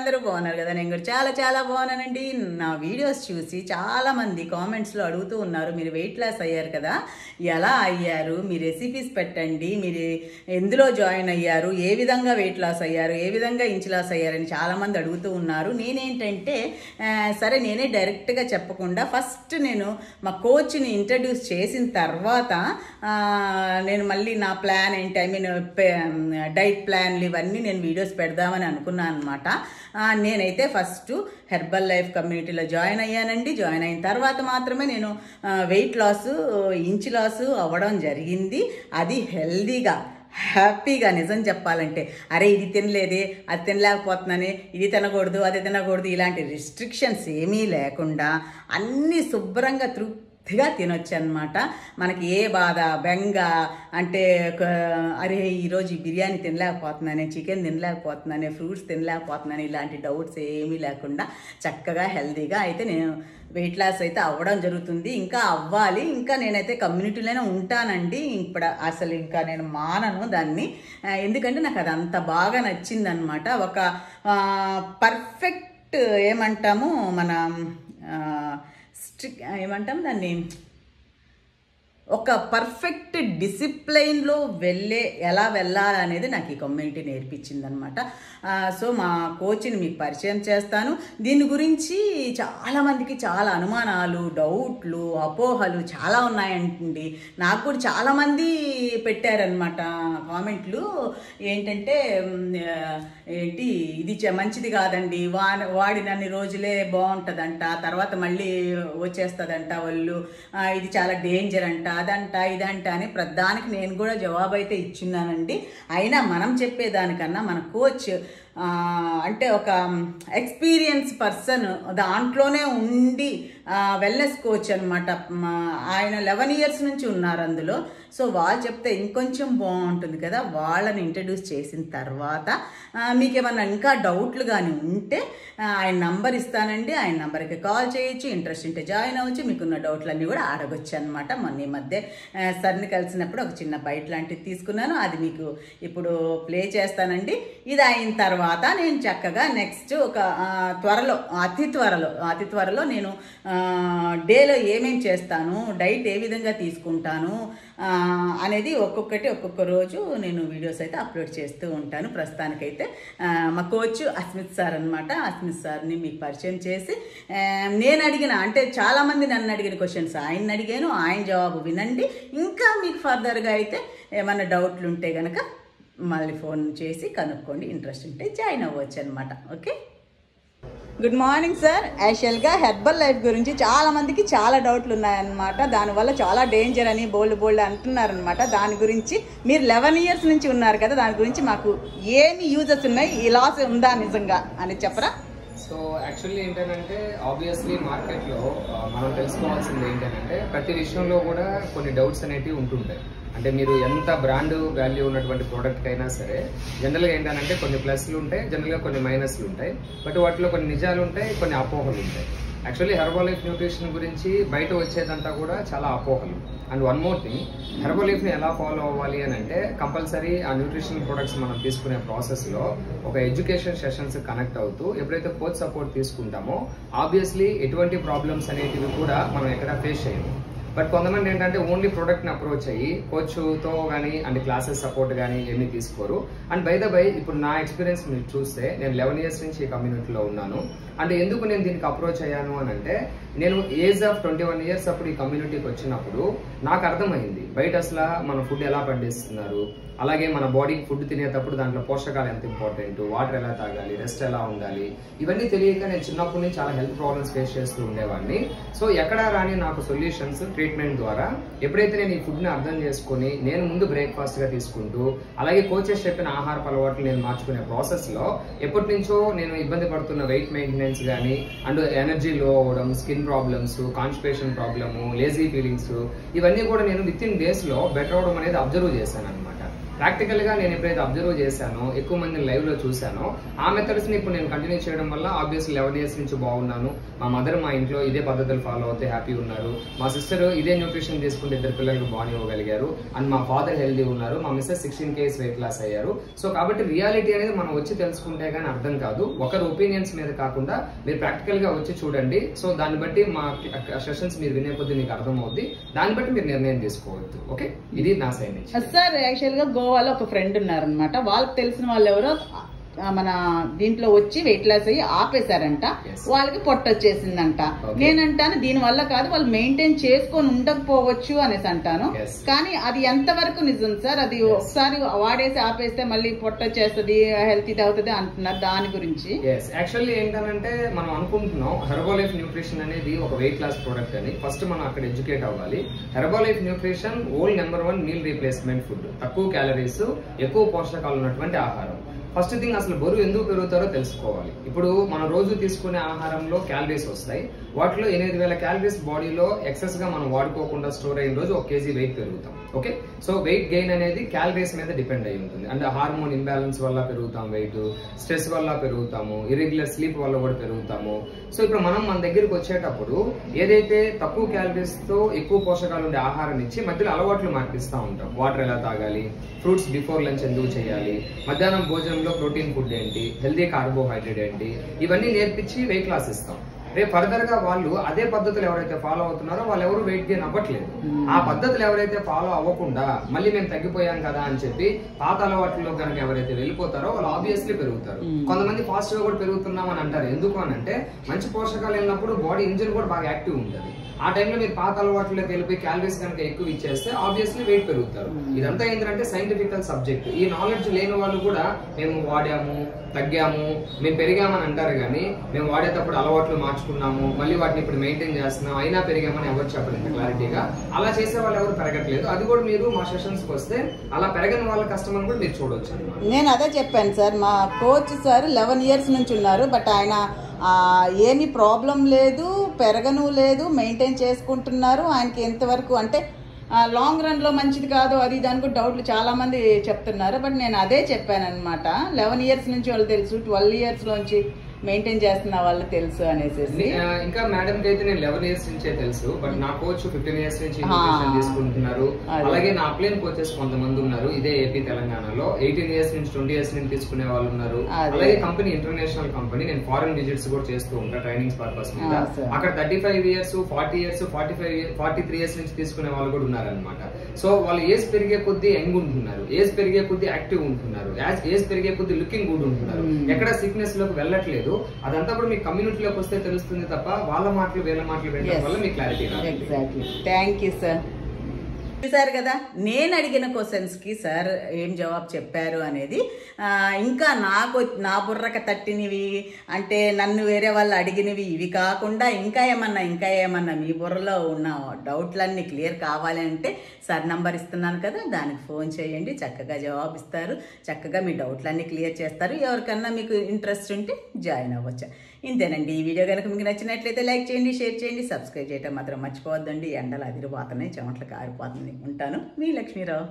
అందరూ బాగున్నారు కదా? నేను కూడా చాలా చాలా బాగున్నానండి. నా వీడియోస్ చూసి చాలామంది కామెంట్స్లో అడుగుతూ ఉన్నారు, మీరు వెయిట్ లాస్ అయ్యారు కదా, ఎలా అయ్యారు, మీ రెసిపీస్ పెట్టండి, మీరు ఎందులో జాయిన్ అయ్యారు, ఏ విధంగా వెయిట్ లాస్ అయ్యారు, ఏ విధంగా ఇంచ్ లాస్ అయ్యారని చాలామంది అడుగుతూ ఉన్నారు. నేనేంటంటే సరే నేనే డైరెక్ట్గా చెప్పకుండా ఫస్ట్ నేను మా కోచ్ని ఇంట్రడ్యూస్ చేసిన తర్వాత నేను మళ్ళీ నా ప్లాన్ ఏంటి, ఐ మీన్ డైట్ ప్లాన్లు ఇవన్నీ నేను వీడియోస్ పెడదామని అనుకున్నాను అనమాట. నేనైతే ఫస్ట్ హెర్బల్ లైఫ్ కమ్యూనిటీలో జాయిన్ అయ్యానండి. జాయిన్ అయిన తర్వాత మాత్రమే నేను వెయిట్ లాస్, ఇంచ్ లాస్ అవ్వడం జరిగింది. అది హెల్దీగా, హ్యాపీగా. నిజం చెప్పాలంటే అరే ఇది తినలేదే, అది తినలేకపోతున్నానే, ఇది తినకూడదు, అది తినకూడదు, ఇలాంటి రిస్ట్రిక్షన్స్ ఏమీ లేకుండా అన్నీ శుభ్రంగా తృప్తిగా తినొచ్చు అనమాట. మనకి ఏ బాధ, బెంగ అంటే అరే ఈరోజు బిర్యానీ తినలేకపోతున్నానే, చికెన్ తినలేకపోతున్నానే, ఫ్రూట్స్ తినలేకపోతున్నానే, ఇలాంటి డౌట్స్ ఏమీ లేకుండా చక్కగా హెల్తీగా అయితే నేను వెయిట్ లాస్ అయితే అవ్వడం జరుగుతుంది. ఇంకా అవ్వాలి, ఇంకా నేనైతే కమ్యూనిటీలోనే ఉంటానండి. ఇప్పుడు అసలు ఇంకా నేను మానను దాన్ని, ఎందుకంటే నాకు అది అంత బాగా నచ్చిందనమాట. ఒక పర్ఫెక్ట్ ఏమంటాము మన ఏమంటాం దాన్ని, ఒక పర్ఫెక్ట్ డిసిప్లైన్లో ఎలా వెళ్ళాలనేది నాకు ఈ కమ్యూనిటీ నేర్పించింది అనమాట. సో మా కోచ్ని మీకు పరిచయం చేస్తాను. దీని గురించి చాలామందికి చాలా అనుమానాలు, డౌట్లు, అపోహలు చాలా ఉన్నాయండి. నాకు కూడా చాలామంది పెట్టారనమాట కామెంట్లు. ఏంటంటే ఏంటి ఇది మంచిది కాదండి, వాడినన్ని రోజులే బాగుంటుందంట, తర్వాత మళ్ళీ వచ్చేస్తుందంట వాళ్ళు, ఇది చాలా డేంజర్ అంట, అదంట ఇదంట అని ప్రధానికి నేను కూడా జవాబు అయితే ఇచ్చున్నానండి. అయినా మనం చెప్పేదానికన్నా మన కోచ్ అంటే ఒక ఎక్స్పీరియన్స్ పర్సన్, దాంట్లోనే ఉండి వెల్నెస్ కోచ్ అనమాట. ఆయన 11 years నుంచి ఉన్నారు అందులో. సో వాళ్ళు చెప్తే ఇంకొంచెం బాగుంటుంది కదా. వాళ్ళని ఇంట్రడ్యూస్ చేసిన తర్వాత మీకేమన్నా ఇంకా డౌట్లు కానీ ఉంటే ఆయన నంబర్ ఇస్తానండి, ఆయన నంబర్కి కాల్ చేయొచ్చు, ఇంట్రెస్ట్ ఉంటే జాయిన్ అవ్వచ్చు, మీకున్న డౌట్లన్నీ కూడా అడగొచ్చు అనమాట. మొన్న ఈ మధ్య సర్ని కలిసినప్పుడు ఒక చిన్న బైట్ లాంటిది తీసుకున్నాను, అది మీకు ఇప్పుడు ప్లే చేస్తానండి. ఇది అయిన తర్వాత నేను చక్కగా నెక్స్ట్ ఒక అతి త్వరలో నేను డేలో ఏమేమి చేస్తాను, డైట్ ఏ విధంగా తీసుకుంటాను అనేది ఒక్కొక్క రోజు నేను వీడియోస్ అయితే అప్లోడ్ చేస్తూ ఉంటాను. ప్రస్తుతానికైతే మా కోచ్ అస్మిత్ సార్ అనమాట. అస్మిత్ సార్ని మీకు పరిచయం చేసి నేను అడిగిన, అంటే చాలామంది నన్ను అడిగిన క్వశ్చన్స్ ఆయన అడిగాను, ఆయన జవాబు వినండి. ఇంకా మీకు ఫర్దర్గా అయితే ఏమైనా డౌట్లు ఉంటే కనుక మళ్ళీ ఫోన్ చేసి కనుక్కోండి, ఇంట్రెస్ట్ ఉంటే జాయిన్ అవ్వచ్చు అనమాట. Okay, good morning sir. యాక్చువల్గా హెర్బల్ లైఫ్ గురించి చాలామందికి చాలా డౌట్లు ఉన్నాయన్నమాట. దానివల్ల చాలా డేంజర్ అని బోల్డ్ అంటున్నారనమాట. దాని గురించి మీరు 11 years నుంచి ఉన్నారు కదా, దాని గురించి మాకు ఏమి యూజెస్ ఉన్నాయి, ఈ లాస్ ఉందా నిజంగా అని చెప్పరా? సో యాక్చువల్లీ ఏంటంటే ఆబ్వియస్లీ మార్కెట్లో మనం తెలుసుకోవాల్సింది ఏంటంటే ప్రతి విషయంలో కూడా కొన్ని డౌట్స్ అనేటివి ఉంటుంటాయి. అంటే మీరు ఎంత బ్రాండ్ వాల్యూ ఉన్నటువంటి ప్రోడక్ట్ అయినా సరే జనరల్గా ఏంటంటే కొన్ని ప్లస్లు ఉంటాయి, జనరల్గా కొన్ని మైనస్లు ఉంటాయి. బట్ వాటిలో కొన్ని నిజాలు ఉంటాయి, కొన్ని అపోహలు ఉంటాయి. యాక్చువల్లీ హెర్బల్ లైఫ్ న్యూట్రిషన్ గురించి బయట వచ్చేదంతా కూడా చాలా అపోహలు. And one more thing, herbal లైఫ్ని ఎలా ఫాలో అవ్వాలి అని అంటే కంపల్సరీ ఆ న్యూట్రిషన్ ప్రొడక్ట్స్ మనం తీసుకునే ప్రాసెస్లో ఒక ఎడ్యుకేషన్ సెషన్స్ కనెక్ట్ అవుతూ ఎప్పుడైతే కోచ్ సపోర్ట్ తీసుకుంటామో ఆబ్వియస్లీ ఎటువంటి ప్రాబ్లమ్స్ అనేటివి కూడా మనం ఎక్కడ ఫేస్ చేయము. బట్ కొంతమంది ఏంటంటే ఓన్లీ ప్రోడక్ట్ని అప్రోచ్ అయ్యి కోచ్తో కానీ అండ్ క్లాసెస్ సపోర్ట్ కానీ ఏమీ తీసుకోరు. అండ్ బై ద బై ఇప్పుడు నా ఎక్స్పీరియన్స్ మీరు చూస్తే నేను 11 years నుంచి ఈ కమ్యూనిటీలో ఉన్నాను. అండ్ ఎందుకు నేను దీనికి అప్రోచ్ అయ్యాను అని అంటే నేను ఏజ్ ఆఫ్ 21 years అప్పుడు ఈ కమ్యూనిటీకి వచ్చినప్పుడు నాకు అర్థమైంది బయట అసలు మన ఫుడ్ ఎలా పండిస్తున్నారు, అలాగే మన బాడీకి ఫుడ్ తినేటప్పుడు దాంట్లో పోషకాలు ఎంత ఇంపార్టెంట్, వాటర్ ఎలా తాగాలి, రెస్ట్ ఎలా ఉండాలి, ఇవన్నీ తెలియక నేను చిన్నప్పటి నుంచి చాలా హెల్త్ ప్రాబ్లమ్స్ ఫేస్ చేస్తూ ఉండేవాడిని. సో ఎక్కడా రాని నాకు సొల్యూషన్స్ ట్రీట్మెంట్ ద్వారా ఎప్పుడైతే నేను ఈ ఫుడ్ని అర్థం చేసుకుని నేను ముందు బ్రేక్ఫాస్ట్గా తీసుకుంటూ అలాగే కోచెస్ చెప్పిన ఆహారపు అలవాట్లు నేను మార్చుకునే ప్రాసెస్లో ఎప్పటి నుంచో నేను ఇబ్బంది పడుతున్న వెయిట్ మెయింటెనెన్స్ కానీ అండ్ ఎనర్జీ లో అవ్వడం, skin problems, constipation problem, lazy feelings, ఇవన్నీ కూడా నేను విత్ ఇన్ డేస్లో బెటర్ అవడం అనేది అబ్జర్వ్ చేశాను అనమాట. ప్రాక్టికల్ గా నేను ఎప్పుడైతే అబ్జర్వ్ చేశానో, ఎక్కువ మందిని లైవ్ లో చూశానో, ఆ మెథడ్స్ ని ఇప్పుడు నేను కంటిన్యూ చేయడం వల్ల ఆబ్వియస్లీ 11 years నుంచి బాగున్నాను. మా మదర్ మా ఇంట్లో ఇదే పద్ధతులు ఫాలో అవుతే హ్యాపీ ఉన్నారు. మా సిస్టర్ ఇదే న్యూట్రిషన్ తీసుకుంటే 2 పిల్లలకు బాగా ఇవ్వగలిగారు. అండ్ మా ఫాదర్ హెల్దీ ఉన్నారు. మా మిస్సెస్ 16 kgs వెయిట్ లాస్ అయ్యారు. సో కాబట్టి రియాలిటీ అనేది మనం వచ్చి తెలుసుకుంటే గానీ అర్థం కాదు. ఒకరి ఒపీనియన్స్ మీద కాకుండా మీరు ప్రాక్టికల్ గా వచ్చి చూడండి. సో దాన్ని బట్టి మా సెషన్స్ మీరు వినే కొద్ది మీకు అర్థం అవుద్ది. దాన్ని బట్టి మీరు నిర్ణయం తీసుకోవద్దు. ఓకే, ఇది నా సైడ్ నుంచి. సార్ యాక్చువల్ గా గోవాలో ఒక ఫ్రెండ్ ఉన్నారనమాట. వాళ్ళకి తెలిసిన వాళ్ళు ఎవరో మన దీంట్లో వచ్చి వెయిట్ లాస్ అయ్యి ఆపేశారంట. వాళ్ళకి పొట్ట వచ్చేసిందంట. నేనంటాను దీని వల్ల కాదు, వాళ్ళు మెయింటైన్ చేసుకొని ఉండకపోవచ్చు అనేసి అంటాను. కానీ అది ఎంత వరకు నిజం సార్? అది ఒకసారి వాడేసి ఆపేస్తే మళ్ళీ పొట్ట వచ్చేస్తుంది, హెల్త్ ఇది అవుతుంది అంటున్నారు. దాని గురించి యాక్చువల్లీ ఏంటంటే మనం అనుకుంటున్నాం హెర్బోలైఫ్ న్యూట్రిషన్ అనేది ఒక వెయిట్ లాస్ ప్రోడక్ట్ అని. ఫస్ట్ మనం అక్కడ ఎడ్యుకేట్ అవ్వాలి. Herbalife nutrition world number 1 meal replacement food. తక్కువ క్యాలరీస్, ఎక్కువ పోషకాలు ఉన్నటువంటి ఆహారం. ఫస్ట్ థింగ్ అసలు బరువు ఎందుకు పెరుగుతారో తెలుసుకోవాలి. ఇప్పుడు మనం రోజు తీసుకునే ఆహారంలో క్యాలరీస్ వస్తాయి. వాటిలో 8000 క్యాలరీస్ బాడీలో ఎక్సెస్ గా మనం వాడుకోకుండా స్టోర్ అయిన రోజు 1 kg వెయిట్ పెరుగుతాం. ఓకే, సో వెయిట్ గెయిన్ అనేది క్యాలరీస్ మీద డిపెండ్ అయి ఉంటుంది. అంటే హార్మోన్ ఇంబ్యాలెన్స్ వల్ల పెరుగుతాం వెయిట్, స్ట్రెస్ వల్ల పెరుగుతాము, ఇర్రెగ్యులర్ స్లీప్ వల్ల కూడా పెరుగుతాము. సో ఇప్పుడు మనం మన దగ్గరికి వచ్చేటప్పుడు ఏదైతే తక్కువ క్యాలరీస్ తో ఎక్కువ పోషకాలు ఉండే ఆహారం ఇచ్చి మధ్యలో అలవాట్లు మార్పిస్తూ ఉంటాం. వాటర్ ఎలా తాగాలి, ఫ్రూట్స్ బిఫోర్ లంచ్ ఎందుకు చేయాలి, మధ్యాహ్నం భోజనంలో ప్రోటీన్ ఫుడ్ ఏంటి, హెల్దీ కార్బోహైడ్రేట్ ఏంటి, ఇవన్నీ నేర్పించి వెయిట్ లాస్ ఇస్తాం. రేపు ఫర్దర్ గా వాళ్ళు అదే పద్ధతులు ఎవరైతే ఫాలో అవుతున్నారో వాళ్ళు ఎవరు వెయిట్ గెయిన్ అవ్వట్లేదు. ఆ పద్ధతులు ఎవరైతే ఫాలో అవ్వకుండా మళ్ళీ మేము తగ్గిపోయాం కదా అని చెప్పి పాత అలవాట్లలో కనుక ఎవరైతే వెళ్ళిపోతారో వాళ్ళు ఆబ్వియస్లీ పెరుగుతారు. కొంతమంది ఫాస్ట్ గా కూడా పెరుగుతున్నాం అని అంటారు. ఎందుకు అని అంటే మంచి పోషకాలు వెళ్ళినప్పుడు బాడీ ఇంజిన్ కూడా బాగా యాక్టివ్ ఉంటుంది. ఆ టైంలో మీరు పాత అలవాట్లోకి వెళ్ళిపోయి క్యాలరీస్ కనుక ఎక్కువ ఇచ్చేస్తే ఆబ్వియస్లీ వెయిట్ పెరుగుతారు. ఇదంతా ఏంటంటే సైంటిఫికల్ సబ్జెక్ట్. ఈ నాలెడ్జ్ లేని వాళ్ళు కూడా మేము వాడాము, తగ్గాము, మేము పెరిగామని అంటారు. కానీ మేము వాడేటప్పుడు అలవాట్లు మార్చుకున్నాము, మళ్ళీ వాటిని ఇప్పుడు మెయింటైన్ చేస్తున్నాం, అయినా పెరిగామని ఎవరు చెప్పలేదు క్లారిటీగా. అలా చేసే వాళ్ళు ఎవరు పెరగట్లేదు. అది కూడా మీరు మా సెషన్స్ కి వస్తే అలా పెరగని వాళ్ళ కష్టమని కూడా మీరు చూడవచ్చు అన్నమాట. నేను అదే చెప్పాను సార్. మా కోచ్ సార్ 11 years నుంచి ఉన్నారు. బట్ ఆయన ఏమీ ప్రాబ్లం లేదు, పెరగను లేదు, మెయింటైన్ చేసుకుంటున్నారు. ఆయనకి ఎంతవరకు అంటే లాంగ్ రన్ లో మంచిది కాదు అది దానికి డౌట్లు చాలా మంది చెప్తున్నారు. బట్ నేను అదే చెప్పాను అనమాట. 11 years నుంచి వాళ్ళు తెలుసు, 12 years లోంచి మెయింటైన్ చేస్తున్న వాళ్ళు తెలుసు అనేసి. ఇంకా మేడం కి అయితే నేను 11 years నుంచే తెలుసు. బట్ నా కోచ్ 15 years నుంచి తీసుకుంటున్నారు. అలాగే నా అప్లైన్ కోచెస్ కొంతమంది ఉన్నారు ఇదే ఏపీ తెలంగాణలో. 18 years నుంచి 20 years నుంచి తీసుకునే వాళ్ళు ఉన్నారు. అలాగే కంపెనీ ఇంటర్నేషనల్ కంపెనీ. నేను ఫారెన్ విజిట్స్ కూడా చేస్తూ ఉంటా ట్రైనింగ్స్ పర్పస్ మీద. అక్కడ 35 years, 40 years, 43 years నుంచి తీసుకునే వాళ్ళు కూడా ఉన్నారనమాట. సో వాళ్ళు ఏజ్ పెరిగే కొద్దీ యంగ్ ఉంటున్నారు, ఏజ్ పెరిగే కొద్దీ యాక్టివ్ ఉంటున్నారు, ఏజ్ పెరిగే కొద్దీ లుకింగ్ గుడ్ ఉంటున్నారు. ఎక్కడ సిక్నెస్ లోకి వెళ్ళట్లేదు. అదంతా కూడా మీ కమ్యూనిటీలోకి వస్తే తెలుస్తుంది తప్ప వాళ్ళ మాటలు వీళ్ళ మాటలు వినడం వల్ల మీ క్లారిటీ రాదు. ఎగ్జాక్ట్లీ. Thank you sir. చూసారు కదా నేను అడిగిన క్వశ్చన్స్కి సార్ ఏం జవాబు చెప్పారు అనేది. ఇంకా నా బుర్రకు తట్టినవి అంటే నన్ను వేరే వాళ్ళు అడిగినవి ఇవి కాకుండా ఇంకా ఏమన్నా మీ బుర్రలో ఉన్న డౌట్లన్నీ క్లియర్ కావాలి అంటే సార్ నంబర్ ఇస్తున్నాను కదా, దానికి ఫోన్ చేయండి. చక్కగా జవాబిస్తారు, చక్కగా మీ డౌట్లన్నీ క్లియర్ చేస్తారు. ఎవరికన్నా మీకు ఇంట్రెస్ట్ ఉంటే జాయిన్ అవ్వచ్చు. ఇంతేనండి. ఈ వీడియో కనుక మీకు నచ్చినట్లయితే లైక్ చేయండి, షేర్ చేయండి, సబ్స్క్రైబ్ చేయడం మాత్రం మర్చిపోవద్దండి. ఎండలు అదిరిపోతున్నాయి, చెమటలు కారిపోతున్నాయి. ఉంటాను, మీ లక్ష్మీరావు.